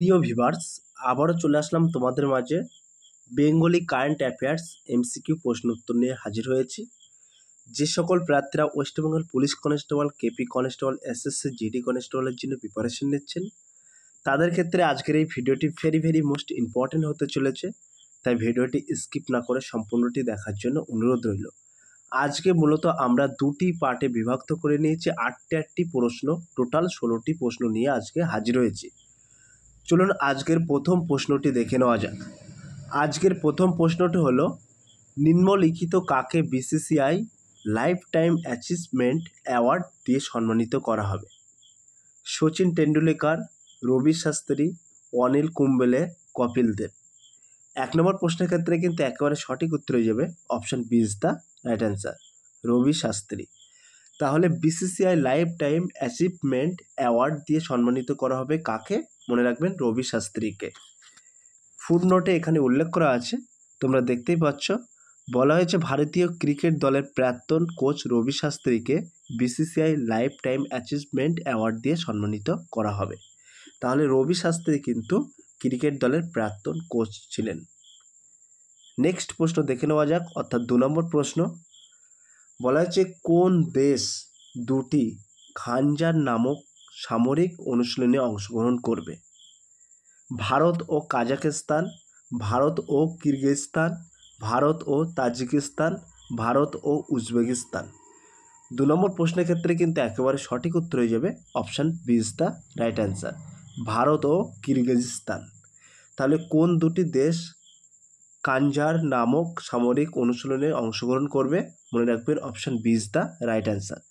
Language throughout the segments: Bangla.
প্রিয় ভিউয়ার্স, আবারও চলে আসলাম তোমাদের মাঝে বেঙ্গলি কারেন্ট অ্যাফেয়ার্স এমসিকিউ প্রশ্ন উত্তর নিয়ে হাজির হয়েছি। যে সকল প্রার্থীরা West Bengal police constable, KP constable, SSC, GD কনস্টেবলের জন্য প্রিপারেশন নিচ্ছেন, তাদের ক্ষেত্রে আজকের এই ভিডিওটি ভেরি মোস্ট ইম্পর্টেন্ট হতে চলেছে। তাই ভিডিওটি স্কিপ না করে সম্পূর্ণটি দেখার জন্য অনুরোধ রইল। আজকে মূলত আমরা দুটি পার্টে বিভক্ত করে নিয়েছি। 8টি প্রশ্ন, টোটাল 16টি প্রশ্ন নিয়ে আজকে হাজির হয়েছি। চলুন আজকের প্রথম প্রশ্নটি দেখে নেওয়া যাক। আজকের প্রথম প্রশ্নটি হলো, নিম্নলিখিত কাকে BCCI lifetime achievement award দিয়ে সম্মানিত করা হবে? সচিন টেন্ডুলকার, রবি শাস্ত্রী, অনিল কুম্বলে, কপিল দেব। 1 নম্বর প্রশ্নের ক্ষেত্রে কিন্তু একেবারে সঠিক উত্তর হয়ে যাবে option B is the right answer, Ravi Shastri. তাহলে BCCI lifetime achievement award দিয়ে সম্মানিত করা হবে কাকে? মনে রাখবেন, রবি শাস্ত্রীকে। ফুটনোটে এখানে উল্লেখ করা আছে, তোমরা দেখতেই পাচ্ছ, বলা হয়েছে ভারতীয় ক্রিকেট দলের প্রাক্তন কোচ রবি শাস্ত্রীকে BCCI lifetime achievement award দিয়ে সম্মানিত করা হবে। তাহলে রবি শাস্ত্রী কিন্তু ক্রিকেট দলের প্রাক্তন কোচ ছিলেন। নেক্সট প্রশ্ন দেখে নেওয়া যাক, অর্থাৎ 2 নম্বর প্রশ্ন। বলা হয়েছে কোন দেশ দুটি খানজার নামক সামরিক অনুশীলনে অংশগ্রহণ করবে? ভারত ও কাজাখস্তান, ভারত ও কিরগিজস্তান, ভারত ও তাজিকিস্তান, ভারত ও উজবেকিস্তান। 2 নম্বর প্রশ্নের ক্ষেত্রে কিন্তু একেবারে সঠিক উত্তর হয়ে যাবে option B is the right answer, Bharat ও কিরগিজস্তান। তাহলে কোন দুটি দেশ কানজার নামক সামরিক অনুশীলনে অংশগ্রহণ করবে? মনে রাখবেন option B is the right answer.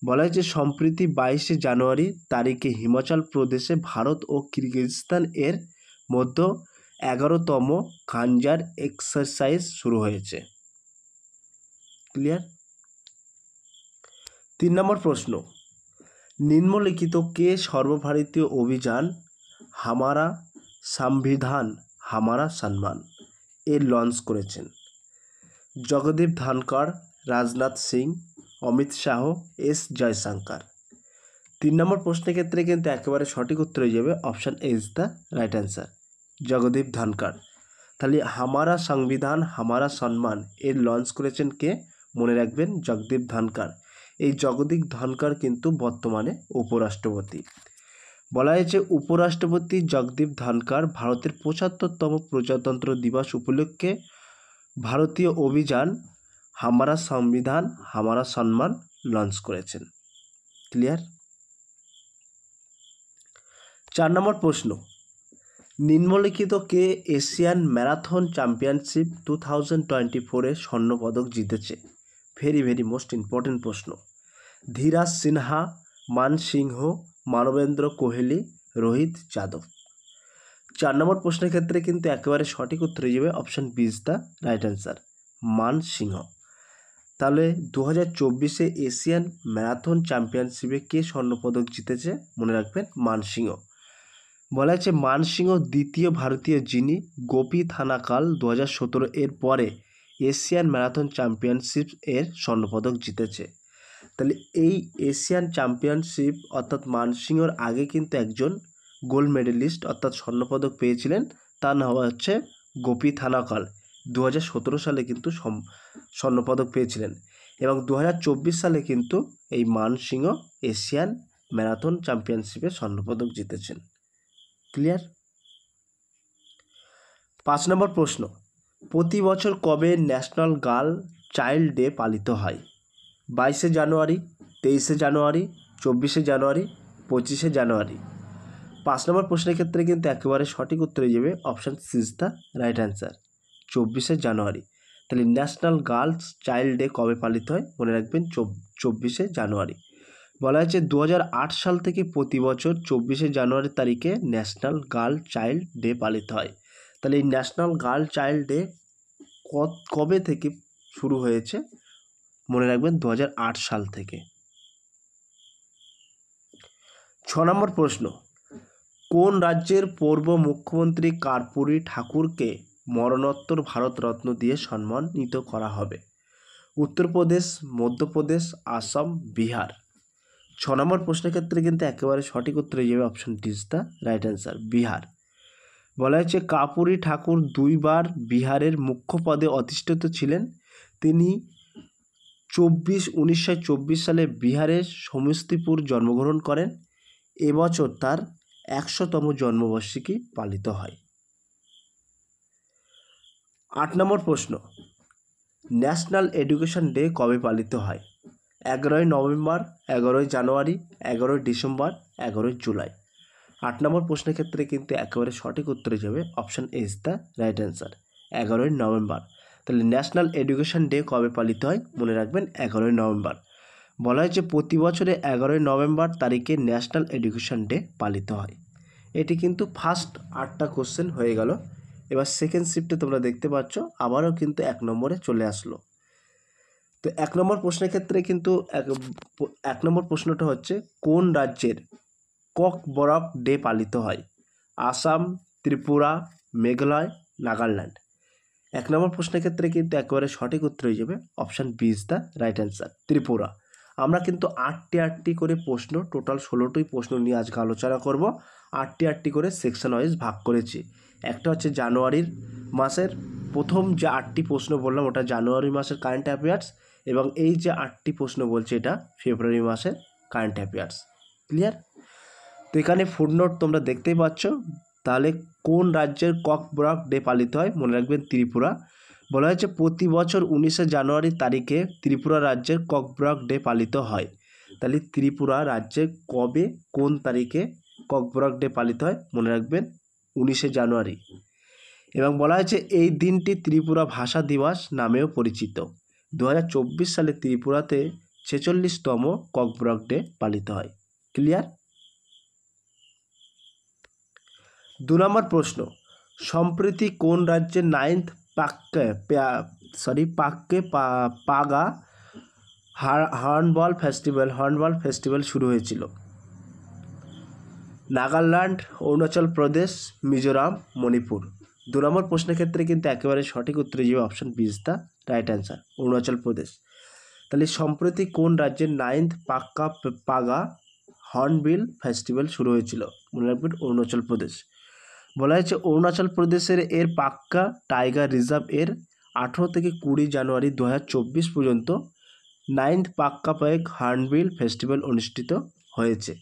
বলা হয়েছে সম্প্রতি 22শে জানুয়ারি তারিখে হিমাচল প্রদেশে ভারত ও কিরগিজস্তান এর মধ্যে 11তম খানজার এক্সারসাইজ শুরু হয়েছে। ক্লিয়ার? 3 নম্বর প্রশ্ন। নিম্নলিখিত কে সর্বভারতীয় অভিযান হামারা সংবিধান হামারা সম্মান এর লঞ্চ করেছেন? জগদীপ ধনখড়, রাজনাথ সিং, অমিত শাহ, এস জয়শঙ্কর। 3 নম্বর প্রশ্নের ক্ষেত্রে কিন্তু একেবারে সঠিক উত্তর হয়ে যাবে option A is the right answer, Jagdeep Dhankhar. তাহলে হামারা সংবিধান হামারা সম্মান এর লঞ্চ করেছেন কে? মনে রাখবেন জগদীপ ধনখড়। এই জগদীপ ধনখড় কিন্তু বর্তমানে উপরাষ্ট্রপতি। বলা হয়েছে উপরাষ্ট্রপতি জগদীপ ধনখড় ভারতের 75তম প্রজাতন্ত্র দিবস উপলক্ষে ভারতীয় অভিযান হামারা সংবিধান হামারা সম্মান লঞ্চ করেছেন। ক্লিয়ার? 4 নম্বর প্রশ্ন। নিম্নলিখিত কে এশিয়ান ম্যারাথন চ্যাম্পিয়নশিপ 2024-এ স্বর্ণপদক জিতেছে? ভেরি মোস্ট ইম্পর্টেন্ট প্রশ্ন। ধীরাজ সিনহা, মান সিংহ, মানবেন্দ্র কোহলি, রোহিত যাদব। 4 নম্বর প্রশ্নের ক্ষেত্রে কিন্তু একেবারে সঠিক উত্তর হয়ে যাবে option B is the right answer, Man Singh. তাহলে 2024-এ এশিয়ান ম্যারাথন চ্যাম্পিয়নশিপে কে স্বর্ণপদক জিতেছে? মনে রাখবেন মান সিংহ। বলা হয়েছে মান সিংহ দ্বিতীয় ভারতীয় যিনি গোপী থানাকাল 2017 এর পরে এশিয়ান ম্যারাথন চ্যাম্পিয়নশিপ এর স্বর্ণপদক জিতেছে। তাহলে এই এশিয়ান চ্যাম্পিয়নশিপ অর্থাৎ মান সিংহর আগে কিন্তু একজন গোল্ড মেডেলিস্ট অর্থাৎ স্বর্ণপদক পেয়েছিলেন, তার নাম হচ্ছে গোপী থানাকাল। 2017 সালে কিন্তু স্বর্ণপদক পেয়েছিলেন এবং 2024 সালে কিন্তু এই মান সিংহ এশিয়ান ম্যারাথন চ্যাম্পিয়নশিপে স্বর্ণপদক জিতেছেন। ক্লিয়ার? 5 নম্বর প্রশ্ন। প্রতি বছর কবে ন্যাশনাল গার্ল চাইল্ড ডে পালিত হয়? 22শে জানুয়ারি, 23শে জানুয়ারি, 24শে জানুয়ারি, 25শে জানুয়ারি। 5 নম্বর প্রশ্নের ক্ষেত্রে কিন্তু একেবারে সঠিক উত্তর হয়ে যাবে option C is the right answer, 24শে জানুয়ারি। তাহলে ন্যাশনাল গার্লস চাইল্ড ডে কবে পালিত হয়? মনে রাখবেন 24শে জানুয়ারি। বলা হয়েছে 2008 সাল থেকে প্রতি বছর 24শে জানুয়ারি তারিখে ন্যাশনাল গার্ল চাইল্ড ডে পালিত হয়। তাহলে এই ন্যাশনাল গার্ল চাইল্ড ডে কবে থেকে শুরু হয়েছে? মনে রাখবেন 2008 সাল থেকে। 6 নম্বর প্রশ্ন। কোন রাজ্যের পূর্ব মুখ্যমন্ত্রী কর্পূরী ঠাকুরকে মরণোত্তর ভারতরত্ন দিয়ে সম্মানিত করা হবে? উত্তরপ্রদেশ, মধ্যপ্রদেশ, আসাম, বিহার। নম্বর প্রশ্নের ক্ষেত্রে কিন্তু একেবারে সঠিক উত্তর হয়ে যাবে option D is the right answer, Bihar. বলা হয়েছে কাপুরী ঠাকুর দুইবার বিহারের মুখ্য পদে অধিষ্ঠিত ছিলেন। তিনি 1924 সালে বিহারের সমস্তিপুর জন্মগ্রহণ করেন। এবছর তার 100তম জন্মবার্ষিকী পালিত হয়। 8 নম্বর প্রশ্ন, ন্যাশনাল এডুকেশন ডে কবে পালিত হয়? 11ই নভেম্বর, 11ই জানুয়ারি, 11ই ডিসেম্বর, 11ই জুলাই। 8 নম্বর প্রশ্নের ক্ষেত্রে কিন্তু একেবারে সঠিক উত্তরে যাবে option A is the right answer, 11ই নভেম্বর। তাহলে ন্যাশনাল এডুকেশন ডে কবে পালিত হয়? মনে রাখবেন 11ই নভেম্বর। বলা হয়েছে প্রতি বছরে 11ই নভেম্বর তারিখে ন্যাশনাল এডুকেশন ডে পালিত হয়। এটি কিন্তু ফার্স্ট 8টা কোশ্চেন হয়ে গেল। এবার সেকেন্ড শিফটে তোমরা দেখতে পাচ্ছ আবারও কিন্তু 1 নম্বরে চলে আসলো। তো 1 নম্বর প্রশ্নের ক্ষেত্রে কিন্তু 1 নম্বর প্রশ্নটা হচ্ছে কোন রাজ্যের ককবরক ডে পালিত হয়? আসাম, ত্রিপুরা, মেঘালয়, নাগাল্যান্ড। 1 নম্বর প্রশ্নের ক্ষেত্রে কিন্তু একেবারে সঠিক উত্তর হয়ে যাবে option B is the right answer, Tripura. আমরা কিন্তু 8টি করে প্রশ্ন, টোটাল 16টি প্রশ্ন নিয়ে আজকে আলোচনা করব। 8টি করে সেকশন ওয়াইজ ভাগ করেছি। একটা হচ্ছে জানুয়ারির মাসের প্রথম যে 8টি প্রশ্ন বললাম ওটা জানুয়ারি মাসের কারেন্ট অ্যাফেয়ার্স, এবং এই যে 8টি প্রশ্ন বলছে এটা ফেব্রুয়ারি মাসের কারেন্ট অ্যাফেয়ার্স। ক্লিয়ার? তো এখানে ফুটনোট তোমরা দেখতেই পাচ্ছ। তাহলে কোন রাজ্যের ককবরক ডে পালিত হয়? মনে রাখবেন ত্রিপুরা। বলা হয়েছে প্রতি বছর 19শে জানুয়ারি তারিখে ত্রিপুরা রাজ্যের ককবরক ডে পালিত হয়। তাহলে ত্রিপুরা রাজ্যে কবে কোন তারিখে ককবরক ডে পালিত হয়? মনে রাখবেন 19শে জানুয়ারি। এবং বলা হয়েছে এই দিনটি ত্রিপুরা ভাষা দিবস নামেও পরিচিত। 2024 সালে ত্রিপুরাতে 46তম ককবরক ডে পালিত হয়। ক্লিয়ার? 2 নম্বর প্রশ্ন, সম্প্রতি কোন রাজ্যের 9th পাগা হর্নবিল ফেস্টিভ্যাল শুরু হয়েছিল? নাগাল্যান্ড, অরুণাচল প্রদেশ, মিজোরাম, মণিপুর। 2 নম্বর প্রশ্নের ক্ষেত্রে কিন্তু একেবারে সঠিক উত্তর যাবে option B is the right answer, Arunachal Pradesh. তাহলে সম্প্রতি কোন রাজ্যের 9th পাগা হর্নবিল ফেস্টিভ্যাল শুরু হয়েছিল? মনে রাখবেন অরুণাচল প্রদেশ। বলা হয়েছে অরুণাচল প্রদেশের এর পাক্কা টাইগার রিজার্ভ এর 18 থেকে 20 জানুয়ারি 2024 পর্যন্ত 9th পাক্কা পায়েক হর্নবিল ফেস্টিভ্যাল অনুষ্ঠিত হয়েছে।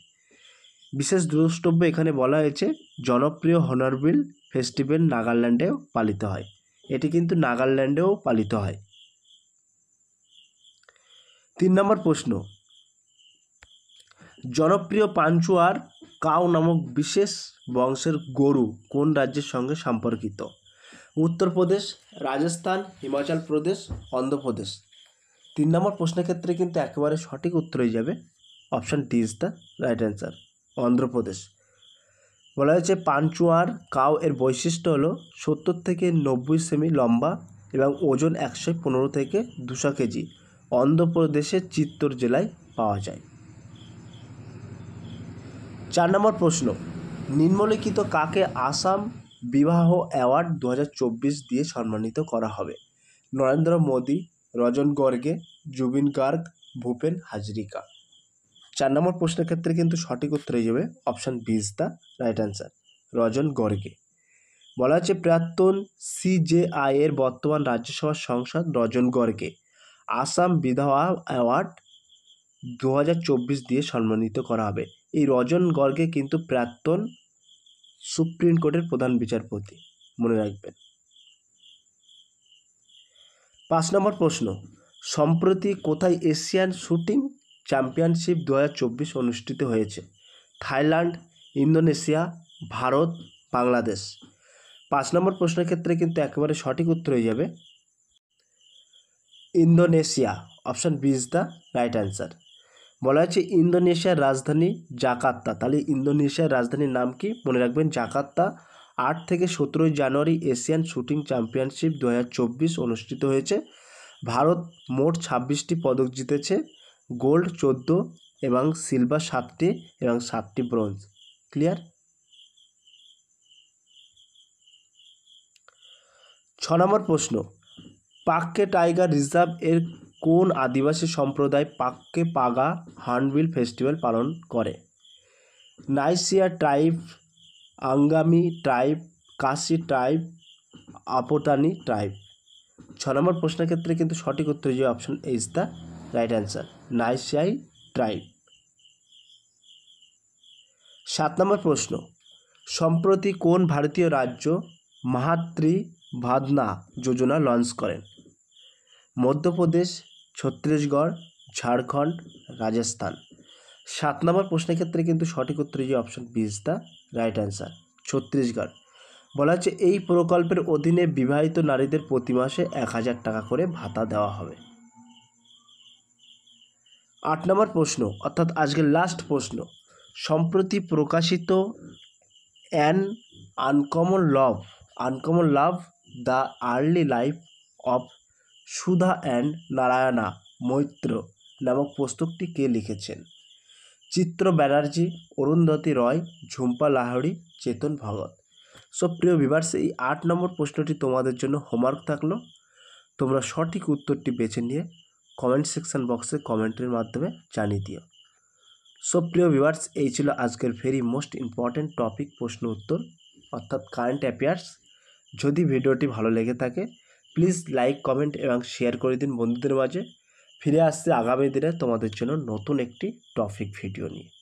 বিশেষ দ্রষ্টব্য এখানে বলা হয়েছে জনপ্রিয় হর্নবিল ফেস্টিভ্যাল নাগাল্যান্ডেও পালিত হয়। এটি কিন্তু নাগাল্যান্ডেও পালিত হয়। 3 নম্বর প্রশ্ন, জনপ্রিয় পাঞ্চুয়ার কাউ নামক বিশেষ বংশের গরু কোন রাজ্যের সঙ্গে সম্পর্কিত? উত্তরপ্রদেশ, রাজস্থান, হিমাচল প্রদেশ, অন্ধ্রপ্রদেশ। 3 নম্বর প্রশ্নের ক্ষেত্রে কিন্তু একেবারে সঠিক উত্তর হয়ে যাবে option D is the right answer, Andhra Pradesh. বলা হয়েছে পাঞ্চুয়ার কাউ এর বৈশিষ্ট্য হলো 70 থেকে 90 সেমি লম্বা এবং ওজন 115 থেকে 200 কেজি। অন্ধ্রপ্রদেশের চিত্তর জেলায় পাওয়া যায়। 4 নম্বর প্রশ্ন, নিম্নলিখিত কাকে আসাম বিবাহ অ্যাওয়ার্ড 2024 দিয়ে সম্মানিত করা হবে? নরেন্দ্র মোদী, রজন গর্গে, জুবিন গার্গ, ভূপেন হাজরিকা। 4 নম্বর প্রশ্নের ক্ষেত্রে কিন্তু সঠিক উত্তর হয়ে যাবে option B is the right answer, রজন গর্গে। বলা হচ্ছে প্রাক্তন সিজেআই এর বর্তমান রাজ্যসভার সাংসদ রজন গর্গে আসাম বিধবা অ্যাওয়ার্ড 2024 দিয়ে সম্মানিত করা হবে। এই রজন গর্গে কিন্তু প্রাক্তন সুপ্রিম কোর্টের প্রধান বিচারপতি, মনে রাখবেন। 5 নম্বর প্রশ্ন, সম্প্রতি কোথায় এশিয়ান শুটিং চ্যাম্পিয়নশিপ 2024 অনুষ্ঠিত হয়েছে? Thailand, Indonesia, Bharat, Bangladesh. 5 নম্বর প্রশ্নের ক্ষেত্রে কিন্তু একেবারে সঠিক উত্তর হয়ে যাবে Indonesia, option B is the right answer. বলা হচ্ছে ইন্দোনেশিয়ার রাজধানী জাকার্তা। তাহলে ইন্দোনেশিয়ার রাজধানীর নাম কি? মনে রাখবেন জাকার্তা। 8 থেকে 17 জানুয়ারি এশিয়ান শুটিং চ্যাম্পিয়নশিপ 2024 অনুষ্ঠিত হয়েছে। ভারত মোট 26টি পদক জিতেছে, গোল্ড 14 এবং সিলভার 7টি এবং 7টি ব্রোঞ্জ। ক্লিয়ার? 6 নম্বর প্রশ্ন, পাক্কে টাইগার রিজার্ভ এর কোন আদিবাসী সম্প্রদায় পাক্কে পাগা হর্নবিল ফেস্টিভ্যাল পালন করে? Nyishi tribe, Angami tribe, Khasi tribe, Apatani tribe. 6 নম্বর প্রশ্নের ক্ষেত্রে কিন্তু সঠিক উত্তর যে option is the right answer, নাইসিয়াই ট্রাইব। 7 নম্বর প্রশ্ন, সম্প্রতি কোন ভারতীয় রাজ্য মাতৃ ভাবনা যোজনা লঞ্চ করেন? মধ্যপ্রদেশ, ছত্তিশগড়, ঝাড়খণ্ড, রাজস্থান। 7 নম্বর প্রশ্নের ক্ষেত্রে কিন্তু সঠিক উত্তর যে option B is the right answer, Chhattisgarh. বলা হচ্ছে এই প্রকল্পের অধীনে বিবাহিত নারীদের প্রতি মাসে 1000 টাকা করে ভাতা দেওয়া হবে। 8 নম্বর প্রশ্ন অর্থাৎ আজকের লাস্ট প্রশ্ন, সম্প্রতি প্রকাশিত an uncommon love the early life of Sudha and Narayana Maitra নামক পুস্তকটি কে লিখেছেন? চিত্র ব্যানার্জি, অরুন্ধতী রয়, ঝুম্পা লাহিড়ী, চেতন ভগত। সো প্রিয় ভিউয়ার্স, এই 8 নম্বর প্রশ্নটি তোমাদের জন্য হোমওয়ার্ক থাকলো। তোমরা সঠিক উত্তরটি বেছে নিয়ে কমেন্ট সেকশন বক্সে কমেন্টের মাধ্যমে জানিয়ে দিও। সো প্রিয় ভিউয়ার্স, এই ছিল আজকের ভেরি মোস্ট ইম্পর্ট্যান্ট টপিক প্রশ্ন উত্তর অর্থাৎ কারেন্ট অ্যাফেয়ার্স। যদি ভিডিওটি ভালো লেগে থাকে প্লিজ লাইক, কমেন্ট এবং শেয়ার করে দিন বন্ধুদের মাঝে। ফিরে আসছে আগামী দিনে তোমাদের জন্য নতুন একটি টপিক ভিডিও নিয়ে।